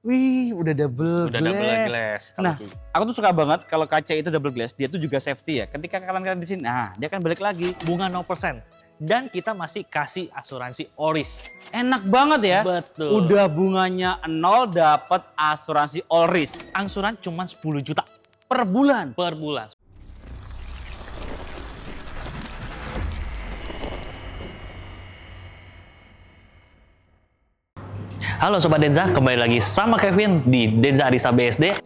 Wih, udah double Udah glass. double glass. Nah, aku tuh suka banget kalau kaca itu double glass, dia tuh juga safety ya. Ketika kalian di sini, nah dia kan balik lagi. Bunga 0%. Dan kita masih kasih asuransi Oris. Enak banget ya. Betul. Udah bunganya 0 dapat asuransi all risk. Angsuran cuma 10 juta Per bulan. per bulan. Halo Sobat Denza, kembali lagi sama Kevin di Denza Arisa BSD.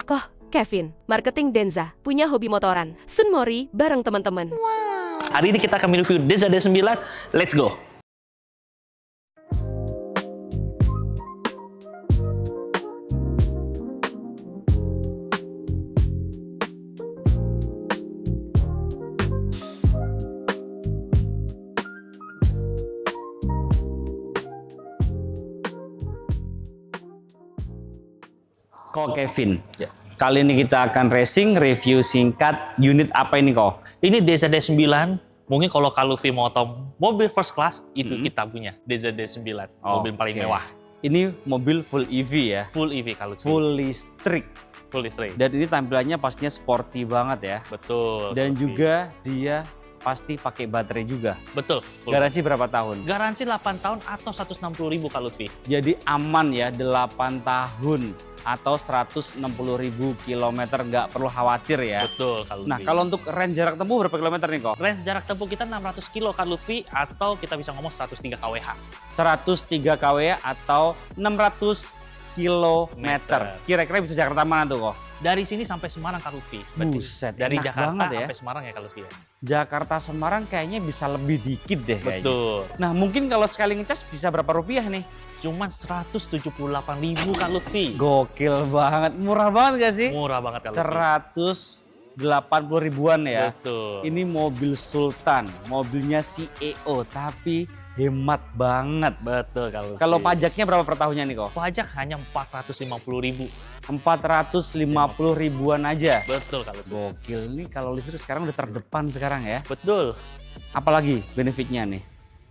Kevin, marketing Denza, punya hobi motoran. Sun Mori bareng teman-teman. Hari ini kita akan review Denza D9, let's go! Kok Kevin? Ya. Kali ini kita akan racing review singkat unit apa ini kok? Ini Denza D9, mungkin kalau Luffy mau mobil first class, itu kita punya Denza D9, mobil paling mewah. Ini mobil full EV ya? Full EV Luffy. Full listrik. Full listrik. Dan ini tampilannya pastinya sporty banget ya. Betul. Dan Luffy. juga dia pasti pakai baterai juga. Betul. Garansi berapa tahun? Garansi 8 tahun atau 160.000 Luffy. Jadi aman ya, 8 tahun atau 160.000 kilometer, nggak perlu khawatir ya. Betul Luffy. Nah, kalau untuk range jarak tempuh berapa kilometer nih kok? range jarak tempuh kita 600 kilo Luffy, atau kita bisa ngomong 103 kWh. 103 kW atau 600 kilometer. Kira-kira bisa Jakarta mana tuh kok? Dari sini sampai Semarang Luffy. Berarti Buset, dari enak Jakarta banget ya. sampai Semarang ya Luffy ya. Jakarta Semarang kayaknya bisa lebih dikit deh kayaknya. Betul. Nah, mungkin kalau sekali ngecas bisa berapa rupiah nih? Cuman 178.000 Luffy. Gokil banget, murah banget gak sih? Murah banget Luffy. 180 ribuan ya. Betul. Ini mobil Sultan, mobilnya CEO, tapi hemat banget. Betul Luffy. Kalau pajaknya berapa per tahunnya nih kok? pajak hanya 450.000. 450 ribuan aja. Betul Luffy. Gokil nih, kalau listrik sekarang udah terdepan sekarang ya. Betul. Apalagi benefitnya nih?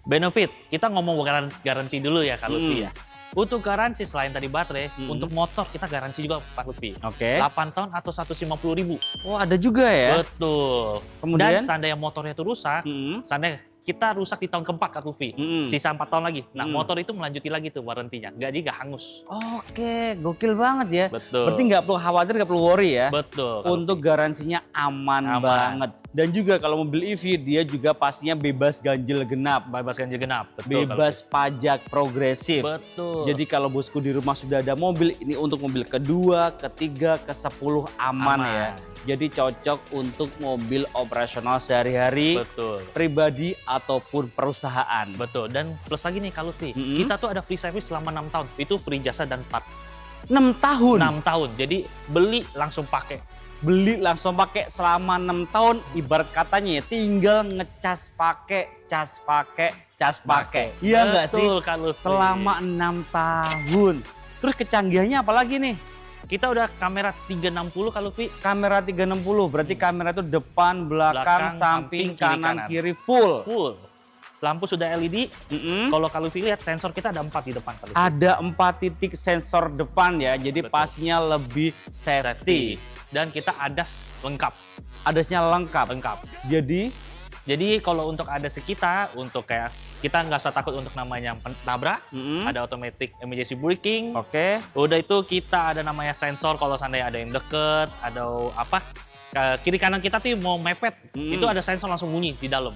Benefit, kita ngomong garansi dulu ya Luffy ya. Untuk garansi selain tadi baterai, untuk motor kita garansi juga Luffy. Oke. 8 tahun atau 150.000. Oh, ada juga ya. Betul. Kemudian? Dan seandainya motornya itu rusak, seandainya kita rusak di tahun keempat Luffy, sisa 4 tahun lagi. Nah, motor itu melanjuti lagi tuh warrantinya, nggak hangus. Oke, gokil banget ya. Betul. Berarti nggak perlu khawatir, nggak perlu worry ya. Betul. Untuk garansinya aman banget. Dan juga kalau mobil EV dia juga pastinya bebas ganjil genap. Bebas ganjil genap. Betul. Bebas pajak progresif. Betul. Jadi kalau bosku di rumah sudah ada mobil, ini untuk mobil kedua, ketiga, ke-10 aman ya. Jadi cocok untuk mobil operasional sehari-hari, Betul. pribadi ataupun perusahaan. Betul. Dan plus lagi nih Luffy, kita tuh ada free service selama 6 tahun. Itu free jasa dan part. 6 tahun? 6 tahun. Jadi beli langsung pakai. Beli langsung pakai selama 6 tahun, ibarat katanya ya tinggal ngecas pakai, cas pakai. Iya nggak sih? Betul Luffy. Selama 6 tahun. Terus kecanggihannya apa lagi nih? Kita udah kamera 360 Luffy. Kamera 360, berarti kamera itu depan, belakang, samping, kiri, kanan, kanan. kiri full. Full. Lampu sudah LED. Kalau Luffy lihat sensor kita ada 4 di depan Luffy. Ada 4 titik sensor depan ya, jadi Betul. pastinya lebih safety. Dan kita ADAS lengkap. ADAS-nya lengkap. Jadi kalau untuk ADAS kita, untuk kayak kita nggak usah takut untuk namanya nabrak, ada automatic emergency braking. Oke. Udah itu kita ada namanya sensor kalau seandainya ada yang deket, ada apa, kiri kanan kita tuh mau mepet, itu ada sensor langsung bunyi di dalam.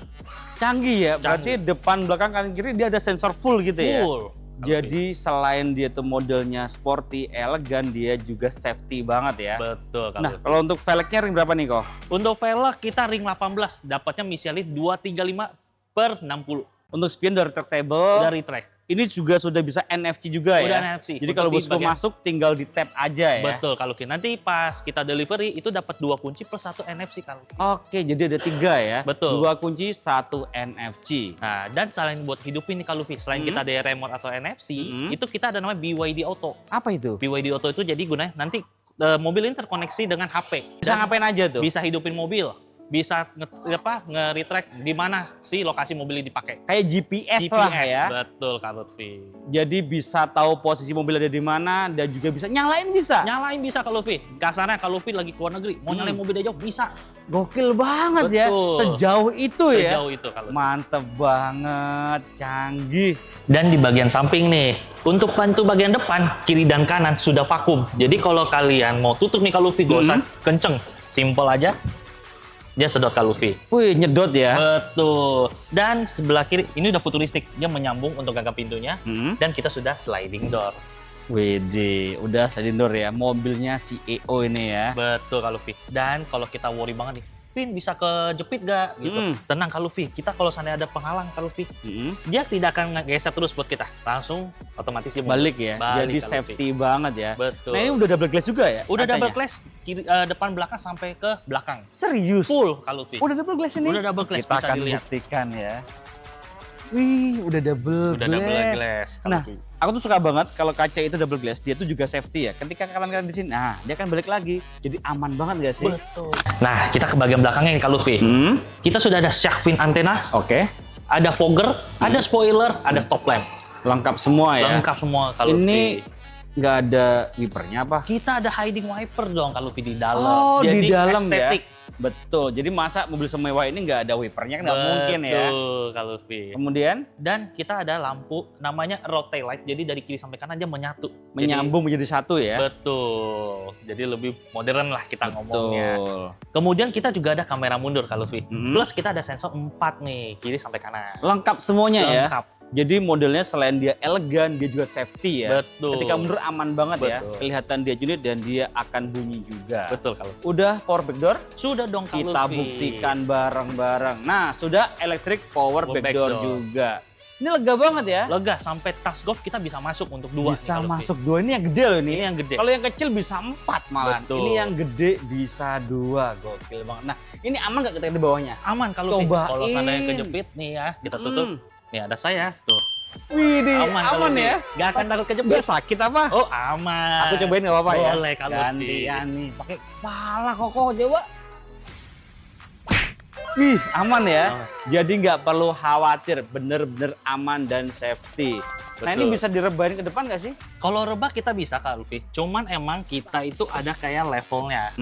Canggih ya, berarti depan, belakang, kanan, kiri dia ada sensor full gitu ya? Full. Jadi selain dia tuh modelnya sporty, elegan, dia juga safety banget ya? Betul. Nah, kalau untuk velgnya ring berapa nih kok? Untuk velg kita ring 18, dapatnya Michelin 235/60. Untuk spion dari turntable, Dari track. ini juga sudah bisa NFC juga ya? Udah NFC. Jadi kalau bosku masuk tinggal di tap aja ya? Betul Luffy. Nanti pas kita delivery itu dapat 2 kunci plus 1 NFC Luffy. Oke, jadi ada 3 ya? Betul. 2 kunci, 1 NFC. Nah, dan selain buat hidupin nih Luffy, selain kita ada remote atau NFC, itu kita ada namanya BYD Auto. Apa itu? BYD Auto itu jadi gunanya nanti mobil ini terkoneksi dengan HP. Bisa ngapain aja tuh? Bisa hidupin mobil. bisa nge-retrack di mana sih lokasi mobil ini dipakai. Kayak GPS, lah ya. Betul Kak Lutfi. Jadi bisa tahu posisi mobil ada di mana dan juga bisa nyalain bisa. Nyalain bisa Kak Lutfi. Kasarnya Kak Lutfi lagi ke luar negeri, mau nyalain mobil dari jauh bisa. Gokil banget ya. Betul. Sejauh itu ya. Sejauh itu Kak Lutfi. Mantep banget, canggih. Dan di bagian samping nih, untuk bantu bagian depan, kiri dan kanan sudah vakum. Jadi kalau kalian mau tutup nih Kak Lutfi, gak usah kenceng. Simple aja, dia sedot Kak Lutfi. Wih, nyedot ya. Betul. Dan sebelah kiri, ini udah futuristik. Dia menyambung untuk gagang pintunya. Dan kita sudah sliding door. Widih, udah sliding door ya. Mobilnya CEO ini ya. Betul Kak Lutfi. Dan kalau kita worry banget nih, Pin bisa kejepit gak? Gitu. Tenang Kak Lutfi, kita kalau seandainya ada penghalang Kak Lutfi, dia tidak akan ngegeser terus buat kita. Langsung otomatis dia balik ya. Balik, jadi Kak safety Lutfi. banget ya. Betul. Nah ini udah double glass juga ya? Udah katanya? double glass, kiri, depan belakang sampai ke belakang. Serius? Full Kak Lutfi. Udah double glass ini? Udah double glass, Kita bisa akan dilihat. buktikan ya. Wih, udah double Udah glass. double glass Kak Nah, Lutfi. aku tuh suka banget kalau kaca itu double glass, dia tuh juga safety ya. Ketika kalian di sini, nah dia kan balik lagi. Jadi aman banget gak sih? Betul. Nah, kita ke bagian belakangnya nih Kak Lutfi. Kita sudah ada shark fin antena, Oke. ada fogger, ada spoiler, ada stop lamp. Lengkap semua ya. Lengkap semua Kak Lutfi. Ini nggak ada wipernya apa? Kita ada hiding wiper dong Kak Lutfi di dalam. Oh, Jadi di dalam estetik. ya. Betul. Jadi masa mobil semewah ini nggak ada wipernya kan nggak mungkin ya. Betul Kak Lutfi. Kemudian Dan kita ada lampu namanya road tail light. Jadi dari kiri sampai kanan dia menyatu. menyambung menjadi satu ya. Betul. Jadi lebih modern lah kita ngomongnya. Betul. Kemudian kita juga ada kamera mundur Kak Lutfi. Mm-mm. Plus kita ada sensor 4 nih, kiri sampai kanan. Lengkap semuanya ya. Lengkap. Jadi modelnya selain dia elegan, dia juga safety ya. Betul. Ketika mundur aman banget ya. Betul. Kelihatan dia unit dan dia akan bunyi juga. Betul Kak Lutfi. Udah power back door? Sudah dong Kak Kita Lutfi. buktikan bareng-bareng. Nah, sudah electric power back Back door door. juga. Ini lega banget ya. Lega sampai tas golf kita bisa masuk untuk 2 Bisa masuk 2, ini yang gede loh Ini ini. yang gede. Kalau yang kecil bisa 4 malah. Betul. Ini yang gede bisa 2, gokil banget. Nah, ini aman gak kita di bawahnya? Aman kalau Cobain. kalau seandainya kejepit nih ya, kita tutup. Nih ada saya tuh. Widih, Aman, aman Lutfi. ya? Gak akan takut kejepit. Gak sakit apa? Oh aman. Aku cobain gak apa-apa ya? Boleh Kak Lutfi. Gantian nih, pakai kepala kokoh coba. Wih, aman ya. Jadi nggak perlu khawatir, bener-bener aman dan safety. Nah ini Betul. bisa direbahin ke depan nggak sih? Kalau rebah kita bisa Kak Lutfi. Cuman emang kita itu ada kayak levelnya.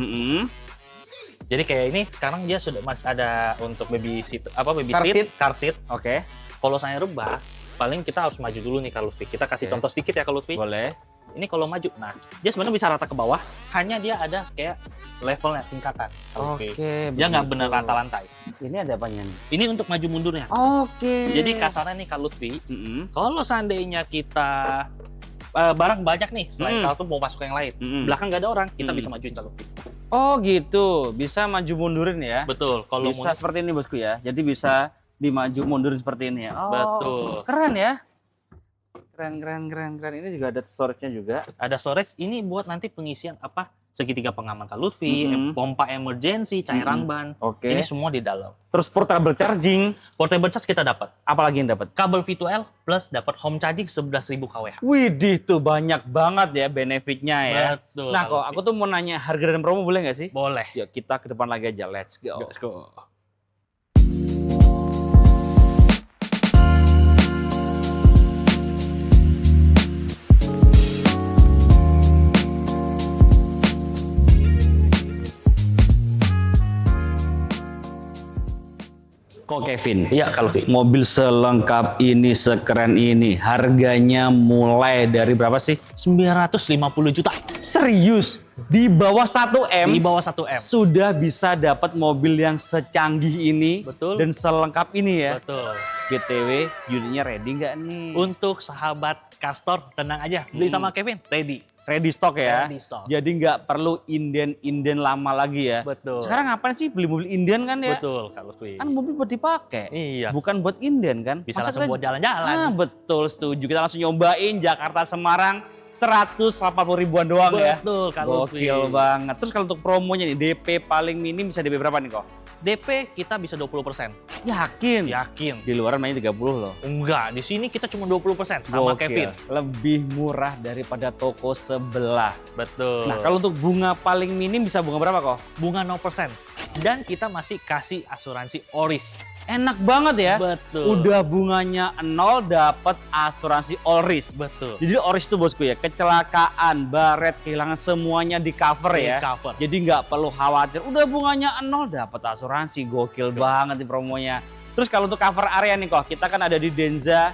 Jadi kayak ini sekarang dia sudah masih ada untuk baby seat Car seat. car seat. Oke, Kalau saya rebah, paling kita harus maju dulu nih Kak Lutfi. Kita kasih Oke. contoh sedikit ya Kak Lutfi. boleh. Ini kalau maju, nah dia sebenarnya bisa rata ke bawah. Hanya dia ada kayak levelnya, tingkatan. Kak Lutfi. Dia nggak bener rata lantai. Ini ada apanya nih? Ini untuk maju mundurnya. Oke. Jadi kasarnya nih Kak Lutfi, kalau seandainya kita barang banyak nih, selain kalau tuh mau masuk ke yang lain, belakang nggak ada orang, kita bisa majuin Kak Lutfi. Oh gitu, bisa maju mundurin ya? Betul. Kalau Bisa seperti ini bosku ya. Jadi bisa dimaju mundurin seperti ini ya. Oh, Betul. keren ya. Keren. Ini juga ada storage-nya juga. ada storage, ini buat nanti pengisian apa? Segitiga pengaman Kak Lutfi, pompa emergency, cairan ban. Oke. Ini semua di dalam. Terus portable charging. Portable charge kita dapat. Apalagi yang dapat? Kabel V2L plus dapat home charging 11.000 kWh. Widih tuh banyak banget ya benefitnya ya. Betul. Nah Kak kok Lutfi. aku tuh mau nanya harga dan promo boleh nggak sih? boleh. Yuk kita ke depan lagi aja, let's go. Let's go. Kok Kevin? Iya Kak Lutfi. Mobil selengkap ini, sekeren ini, harganya mulai dari berapa sih? 950 juta. Serius? Di bawah 1M? Di bawah 1M. Sudah bisa dapat mobil yang secanggih ini Betul. dan selengkap ini ya. Betul. BTW, unitnya ready nggak nih? Untuk sahabat Castor, tenang aja. Beli sama Kevin, ready. Ready stock ya? Ready stock. Jadi nggak perlu inden lama lagi ya? Betul. Sekarang ngapain sih beli mobil inden kan ya? Betul Kak Lutfi. Kan mobil buat dipakai, Iya. bukan buat inden kan? Bisa Masa langsung kita- buat jalan-jalan. Ah, betul, setuju. Kita langsung nyobain Jakarta Semarang 180 ribuan doang ya. Betul Kak Lutfi. Gokil banget. Terus kalau untuk promonya nih, DP paling minim bisa DP berapa nih kok? DP kita bisa 20%. Yakin? Yakin. Di luaran mainnya 30 loh. Enggak, di sini kita cuma 20% sama Gokil. Kevin. Lebih murah daripada toko sebelah. Betul. Nah, kalau untuk bunga paling minim bisa bunga berapa kok? bunga 0%. Dan kita masih kasih asuransi Oris. Enak banget ya. Betul. Udah bunganya 0 dapat asuransi all risk. Betul. Jadi all risk itu bosku ya, kecelakaan, baret, kehilangan semuanya di cover ya. Cover. Jadi nggak perlu khawatir. Udah bunganya 0 dapat asuransi. Gokil banget nih promonya. Terus kalau untuk cover area nih kok, kita kan ada di Denza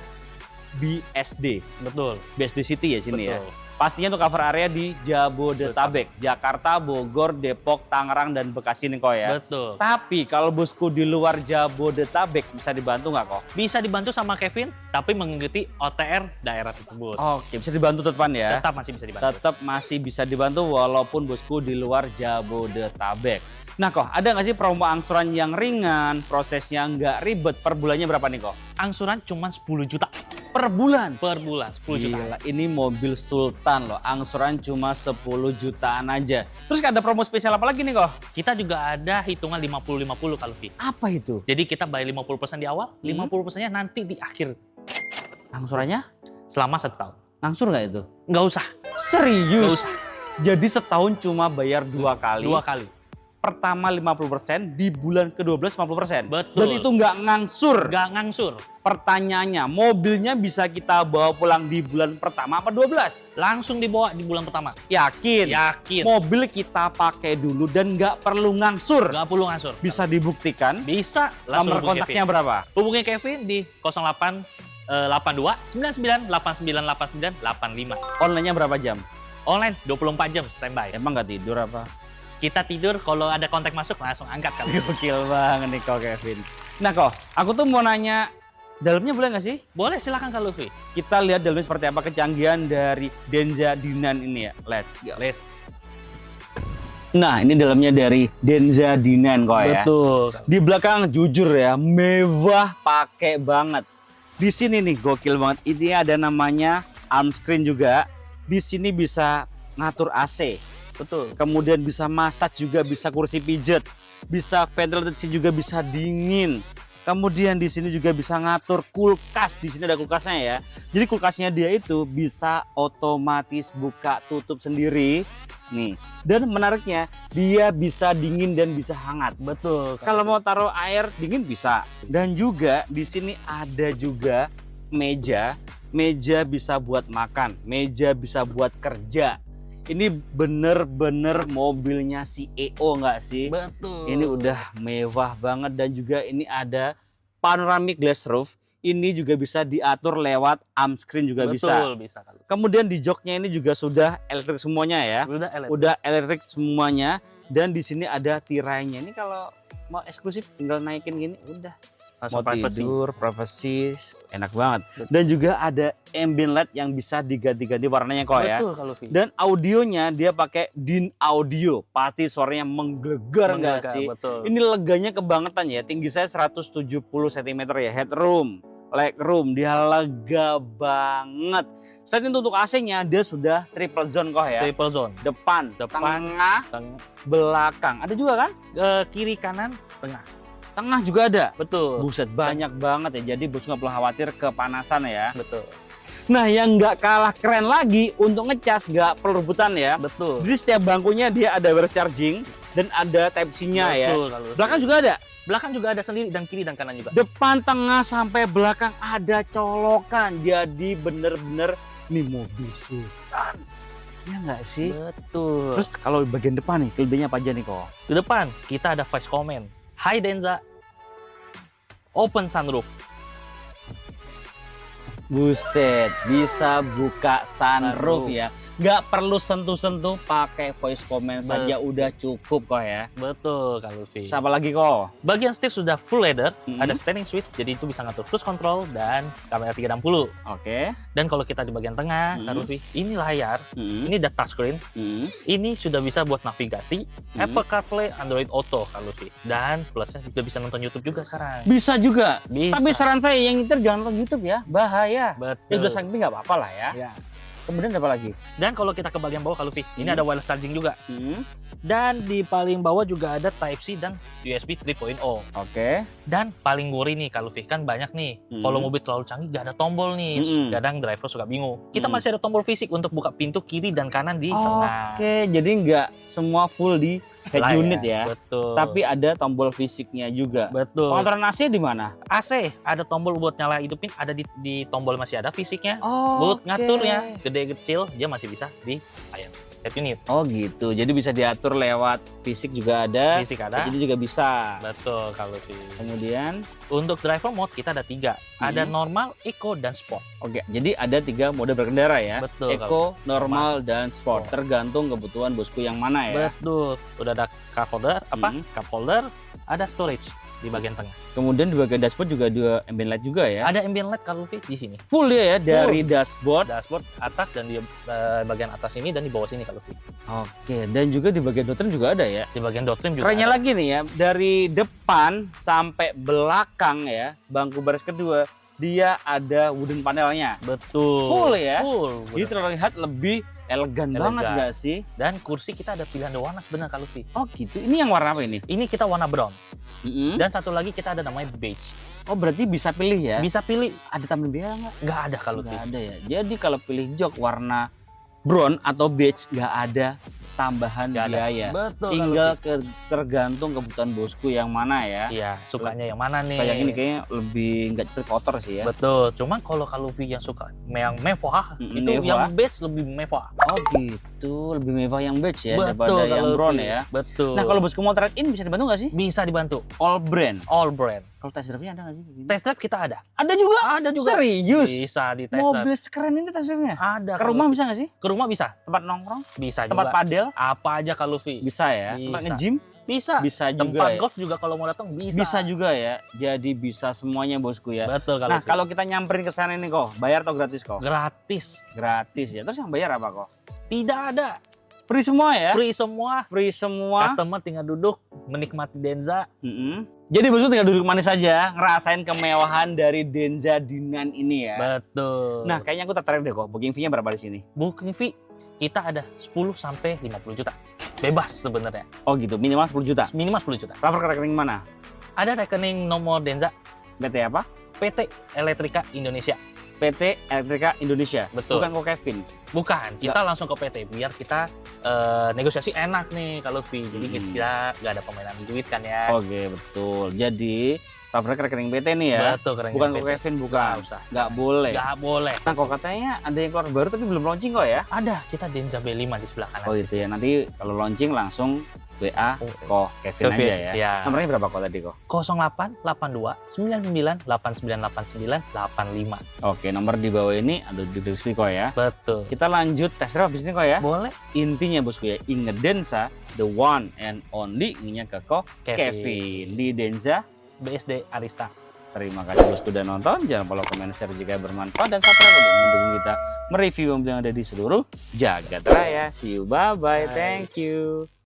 BSD. Betul. BSD City ya sini ya. Betul. Pastinya untuk cover area di Jabodetabek, Jakarta, Bogor, Depok, Tangerang, dan Bekasi nih kok ya. Betul. Tapi kalau bosku di luar Jabodetabek bisa dibantu nggak kok? Bisa dibantu sama Kevin, tapi mengikuti OTR daerah tersebut. Oke, bisa dibantu teman ya. Tetap masih bisa dibantu. Tetap masih bisa dibantu walaupun bosku di luar Jabodetabek. Nah kok, ada nggak sih promo angsuran yang ringan, prosesnya nggak ribet, per bulannya berapa nih kok? Angsuran cuma 10 juta Per bulan? per bulan, 10 juta. Gila, ini mobil Sultan loh, angsuran cuma 10 jutaan aja. Terus ada promo spesial apa lagi nih kok? Kita juga ada hitungan 50-50 kalau Fi. Apa itu? Jadi kita bayar 50% di awal, 50%-nya nanti di akhir. Angsurannya? Selama 1 tahun. Langsung nggak itu? Nggak usah. Serius? Nggak usah. Jadi setahun cuma bayar 2 kali. 2 kali. Pertama 50%, di bulan ke-12 50%. Betul. Dan itu nggak ngangsur. Nggak ngangsur. Pertanyaannya, mobilnya bisa kita bawa pulang di bulan pertama apa 12? Langsung dibawa di bulan pertama. Yakin? Yakin. Mobil kita pakai dulu dan nggak perlu ngangsur. Nggak perlu ngangsur. Bisa dibuktikan. Bisa. Nomor hubungi kontaknya Kevin. berapa? Hubungi Kevin di 08 82 99 89 89 85. Online-nya berapa jam? Online 24 jam standby. Emang nggak tidur apa? Kita tidur kalau ada kontak masuk langsung angkat kali. Gokil banget nih kok Kevin. Nah kok, aku tuh mau nanya, dalamnya boleh nggak sih? Boleh silakan Kak Lutfi. Kita lihat dalamnya seperti apa kecanggihan dari Denza Dinan ini ya. Let's go. Nah ini dalamnya dari Denza Dinan kok ya. Betul. Di belakang jujur ya, mewah pakai banget. Di sini nih gokil banget. Ini ada namanya arm screen juga. Di sini bisa ngatur AC. Betul. Kemudian bisa masak juga, bisa kursi pijet, bisa ventilasi juga, bisa dingin. Kemudian di sini juga bisa ngatur kulkas. Di sini ada kulkasnya ya. Jadi kulkasnya dia itu bisa otomatis buka tutup sendiri. Nih. Dan menariknya dia bisa dingin dan bisa hangat. Betul. Kalau mau taruh air dingin bisa. Dan juga di sini ada juga meja. Meja bisa buat makan, meja bisa buat kerja. Ini bener-bener mobilnya CEO nggak sih? Betul. Ini udah mewah banget dan juga ini ada panoramic glass roof. Ini juga bisa diatur lewat arm screen juga bisa. Betul, bisa. Kemudian di joknya ini juga sudah elektrik semuanya ya. Udah elektrik semuanya dan di sini ada tirainya. Ini kalau mau eksklusif tinggal naikin gini udah. Mau tidur, privacy, enak banget. Dan juga ada ambient light yang bisa diganti-ganti warnanya kok ya. Betul kalau Lutfi. Dan audionya dia pakai DIN audio, pasti suaranya menggelegar nggak sih? Betul. Ini leganya kebangetan ya, tinggi saya 170 cm ya, headroom, legroom, dia lega banget. Selain itu untuk AC-nya dia sudah triple zone kok ya. Triple zone. Depan, tengah, belakang. Ada juga kan? Kiri kanan tengah. Tengah juga ada. Betul. Buset, banyak banget ya. Jadi bos nggak perlu khawatir kepanasan ya. Betul. Nah, yang nggak kalah keren lagi untuk ngecas nggak perlu rebutan ya. Betul. Jadi setiap bangkunya dia ada wire charging dan ada Type C-nya ya. Betul, kalau Belakang juga ada. Belakang juga ada sendiri dan kiri dan kanan juga. Depan, tengah sampai belakang ada colokan. Jadi bener-bener nih mobil Sultan. Ya nggak sih? Betul. Terus kalau bagian depan nih, kelebihannya apa aja nih kok? Di depan kita ada voice comment. Hai Denza. Open sunroof. Buset, bisa buka sunroof ya. Nggak perlu sentuh-sentuh, pakai voice comment saja udah cukup kok ya. Betul Kak Lutfi. Siapa lagi kok? Bagian setir sudah full leather, Mhm. ada standing switch, jadi itu bisa ngatur cruise control dan kamera 360. Oke. Dan kalau kita di bagian tengah, Kak Mhm. Lutfi, ini layar, Mhm. ini ada touchscreen, Mhm. ini sudah bisa buat navigasi, Apple CarPlay, Android Auto Kak Lutfi. Dan plusnya juga bisa nonton YouTube juga sekarang. Bisa juga. Bisa. Tapi saran saya yang nyetir jangan nonton YouTube ya, bahaya. Ya udah Betul. samping nggak apa-apa lah ya. Ya. Kemudian apa lagi? Dan kalau kita ke bagian bawah Kak Lutfi, ini ada wireless charging juga. Dan di paling bawah juga ada Type-C dan USB 3.0. Oke. Dan paling ngeri nih Kak Lutfi, kan banyak nih. Kalau mobil terlalu canggih gak ada tombol nih. Kadang driver suka bingung. Kita masih ada tombol fisik untuk buka pintu kiri dan kanan di tengah. Oke, jadi nggak semua full di head Lah unit ya. Betul. Tapi ada tombol fisiknya juga. betul. Pengontrolan AC di mana? AC ada tombol buat nyala hidupin, ada di tombol masih ada fisiknya. Oh, Buat ngaturnya gede kecil dia masih bisa di head unit. Oh gitu, jadi bisa diatur lewat fisik juga ada, Fisik ada. jadi juga bisa. Betul kalau di. Kemudian, Untuk driver mode kita ada 3. Ada normal, eco, dan sport. oke, jadi ada 3 mode berkendara ya. Betul. Eco, normal, dan sport. Tergantung kebutuhan bosku yang mana ya. Betul. Udah ada cup holder, cup holder, ada storage di bagian tengah. Kemudian di bagian dashboard juga ada ambient light juga ya. Ada ambient light kalau di sini. Full ya dari dashboard. Dashboard atas dan di bagian atas ini dan di bawah sini kalau Oke, dan juga di bagian door trim juga ada ya. di bagian door trim juga. Kerennya ada. lagi nih ya, dari depan sampai belakang ya, bangku baris kedua, dia ada wooden panelnya. Betul. Full ya. Full. Jadi terlihat lebih elegan banget Elegan. gak sih? Dan kursi kita ada pilihan warna sebenarnya kalau Oh gitu, ini yang warna apa ini? Ini kita warna brown. Mm-mm. Dan satu lagi kita ada namanya beige. Oh berarti bisa pilih ya? Bisa pilih. Ada tambahan biaya nggak? Nggak ada kalau Nggak ada ya. Jadi kalau pilih jok warna brown atau beige nggak ada tambahan Nggak ada. biaya. Betul. Tinggal tergantung kebutuhan bosku yang mana ya. Iya, sukanya yang mana nih? Kayak ini kayaknya lebih nggak cepet kotor sih ya. Betul. Cuman kalau Luffy yang suka yang mewah, itu mewah. yang beige lebih mewah. Oh gitu, lebih mewah yang beige ya Betul daripada yang kalau brown Luffy. ya. Betul. Nah kalau bosku mau trade in bisa dibantu nggak sih? bisa dibantu. All brand. All brand. Kalau test drive-nya ada nggak sih? kayak gini? Test drive kita ada. Ada juga. Ada juga. Serius? Bisa di test drive. Mobil sekeren ini test drive-nya. Ada. Ke rumah bisa nggak sih? Ke rumah bisa. Tempat nongkrong? Bisa Tempat juga. padel? Apa aja kalau Luffy? Bisa ya. Tempat Bisa. nge-gym? Bisa. Bisa juga Tempat ya. golf juga kalau mau datang bisa. Bisa juga ya. Jadi bisa semuanya bosku ya. Betul kalau Nah Luffy. kalau kita nyamperin ke sana ini kok, bayar atau gratis kok? gratis. Gratis ya. Terus yang bayar apa kok? Tidak ada. Free semua ya? Free semua. Free semua. Customer tinggal duduk menikmati Denza. Mm-mm. Jadi bosku tinggal duduk manis saja, ngerasain kemewahan dari Denza Dinan ini ya. Betul. Nah kayaknya aku tertarik deh kok. Booking fee-nya berapa di sini? booking fee kita ada 10 sampai 50 juta. Bebas sebenarnya. Oh gitu, minimal 10 juta. Minimal 10 juta. Transfer ke rekening mana? Ada rekening nomor Denza PT apa? PT Elektrika Indonesia. PT Elektrika Indonesia. Betul. Bukan kok Kevin. Bukan, kita langsung ke PT biar kita negosiasi enak nih kalau fee. Jadi kita nggak ada permainan duit kan ya. Oke betul. Jadi transfer ke rekening PT nih ya. Betul, keren. Bukan kok Kevin, bukan. Nggak usah. Nggak boleh. Nggak boleh. Nah kok katanya ada yang keluar baru tapi belum launching kok ya? Ada, kita Denza B5 di sebelah kanan. Oh gitu ya. Nanti kalau launching langsung WA kok Kevin Kevin, aja ya. ya. Nomornya berapa kok tadi kok? 0882 99 8989 85. Oke, nomor di bawah ini ada di deskripsi kok ya. Betul. Kita lanjut tes drive abis ini kok ya. Boleh. Intinya bosku ya, inget Denza, the one and only, inginnya ke kok Kevin di Denza. BSD Arista. Terima kasih bosku udah nonton. Jangan lupa komen, share jika bermanfaat dan subscribe untuk mendukung kita mereview mobil yang ada di seluruh jagat raya. See you, bye bye, thank you.